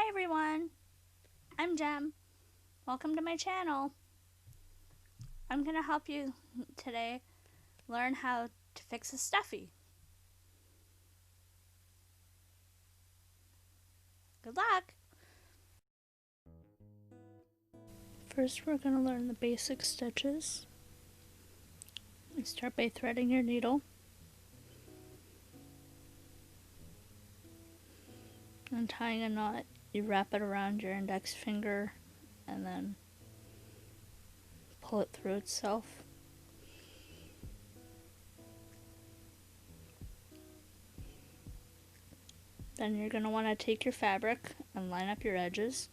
Hi everyone, I'm Jem. Welcome to my channel. I'm going to help you today learn how to fix a stuffy. Good luck! First we're going to learn the basic stitches. You start by threading your needle and tying a knot. You wrap it around your index finger and then pull it through itself. Then you're going to want to take your fabric and line up your edges.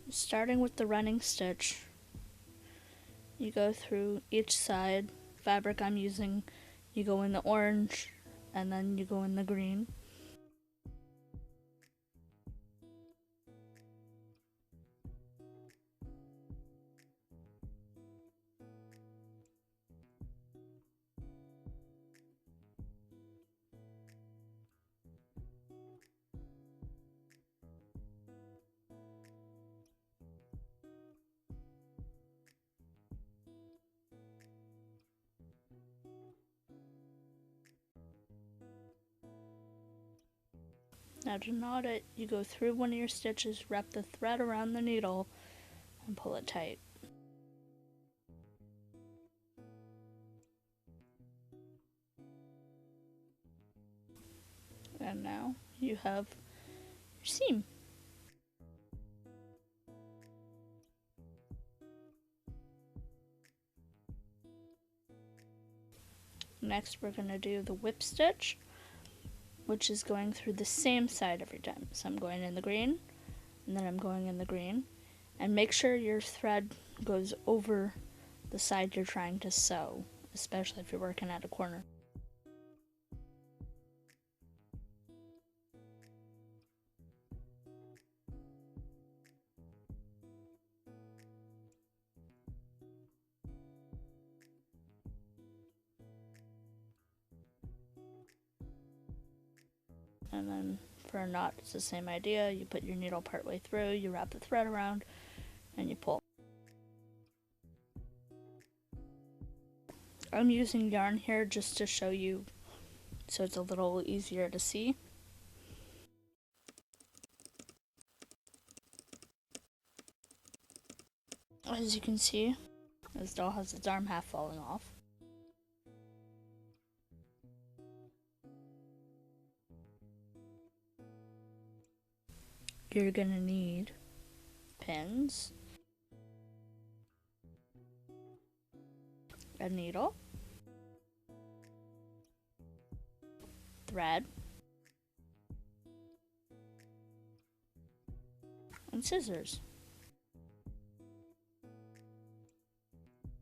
Starting with the running stitch, you go through each side. Fabric I'm using, you go in the orange and then you go in the green. Now to knot it, you go through one of your stitches, wrap the thread around the needle, and pull it tight. And now you have your seam. Next we're going to do the whip stitch, which is going through the same side every time. So I'm going in the green, and then I'm going in the green. And make sure your thread goes over the side you're trying to sew, especially if you're working at a corner. And then for a knot, it's the same idea. You put your needle partway through, you wrap the thread around, and you pull. I'm using yarn here just to show you so it's a little easier to see. As you can see, this doll has its arm half falling off. You're gonna need pins, a needle, thread, and scissors.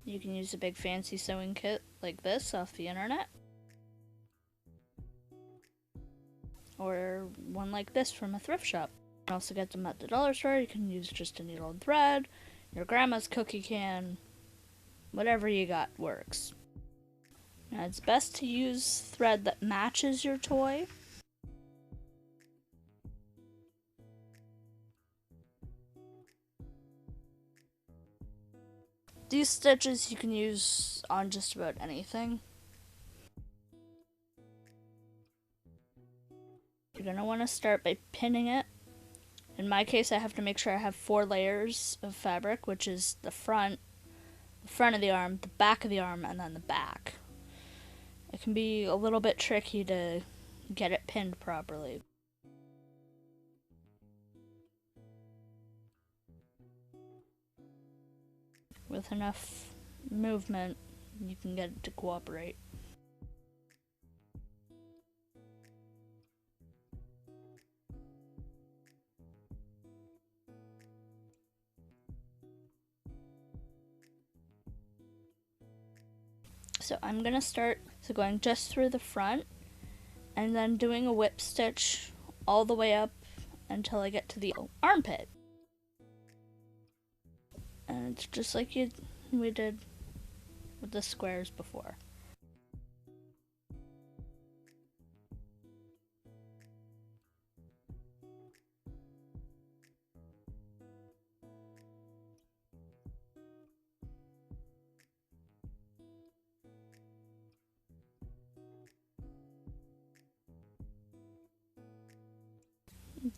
You can use a big fancy sewing kit like this off the internet, or one like this from a thrift shop. You can also get them at the dollar store. You can use just a needle and thread, your grandma's cookie can, whatever you got works. Now it's best to use thread that matches your toy. These stitches you can use on just about anything. You're going to want to start by pinning it. In my case, I have to make sure I have 4 layers of fabric, which is the front of the arm, the back of the arm, and then the back. It can be a little bit tricky to get it pinned properly. With enough movement, you can get it to cooperate. So I'm going to start going just through the front and then doing a whip stitch all the way up until I get to the armpit. And it's just like we did with the squares before.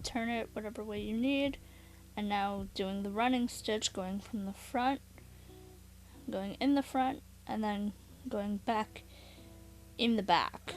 turn it whatever way you need, and now doing the running stitch, going from the front, going in the front, and then going back in the back.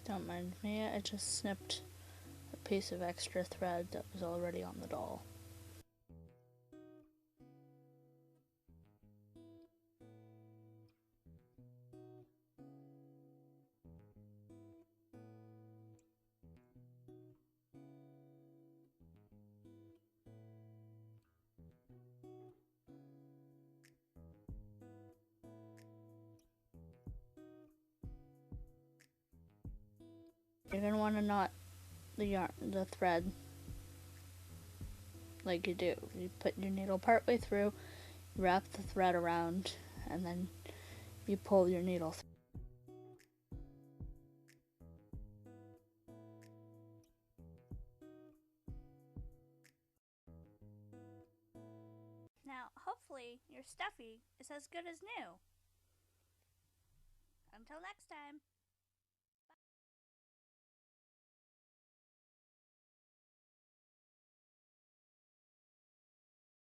Don't mind me, I just snipped a piece of extra thread that was already on the doll. You're gonna want to knot the thread like you do. You put your needle partway through, wrap the thread around, and then you pull your needle through. Now, hopefully, your stuffy is as good as new. Until next time.